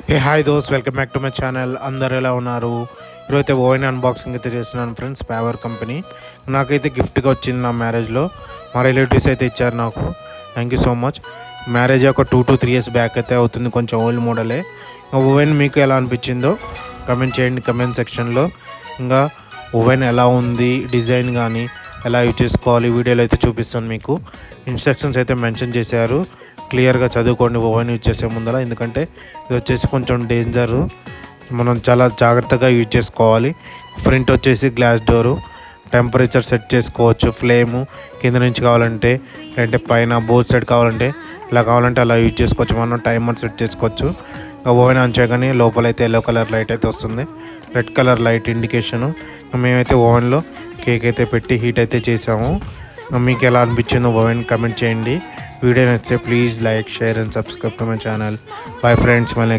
Hey hi those welcome back to my channel. అందరు ఎలా ఉన్నారు? ఈరోజైతే ఓవెన్ అన్బాక్సింగ్ అయితే చేస్తున్నాను ఫ్రెండ్స్. పవర్ కంపెనీ నాకైతే గిఫ్ట్గా వచ్చింది నా మ్యారేజ్లో. మా రిలేటివ్స్ అయితే ఇచ్చారు నాకు. Thank you so much. Marriage ఒక 2 to 3 years బ్యాక్ అయితే అవుతుంది. కొంచెం ఓల్డ్ మోడలే. ఓవెన్ మీకు ఎలా అనిపించిందో కమెంట్ చేయండి కమెంట్ సెక్షన్లో. ఇంకా ఓవెన్ ఎలా ఉంది, డిజైన్ కానీ ఎలా యూజ్ చేసుకోవాలి వీడియోలో అయితే చూపిస్తాను మీకు. ఇన్స్ట్రక్షన్స్ అయితే మెన్షన్ చేశారు, క్లియర్గా చదువుకోండి ఓవెన్ యూజ్ చేసే ముందర. ఎందుకంటే ఇది వచ్చేసి కొంచెం డేంజరు, మనం చాలా జాగ్రత్తగా యూజ్ చేసుకోవాలి. ఫ్రంట్ వచ్చేసి గ్లాస్ డోరు, టెంపరేచర్ సెట్ చేసుకోవచ్చు. ఫ్లేము కింద నుంచి కావాలంటే, అంటే పైన బోత్ సైడ్ కావాలంటే ఇలా కావాలంటే అలా యూజ్ చేసుకోవచ్చు. మనం టైమర్ సెట్ చేసుకోవచ్చు. ఓవెన్ ఆన్ చేయగానే లోపలైతే ఎల్లో కలర్ లైట్ అయితే వస్తుంది, రెడ్ కలర్ లైట్ ఇండికేషను. మేమైతే ఓవెన్లో కేక్ అయితే పెట్టి హీట్ అయితే చేసాము. మీకు ఎలా అనిపించిందో ఓవెన్ కమెంట్ చేయండి. వీడియో నచ్చితే please like, share and subscribe to my channel. Bye friends. మళ్ళీ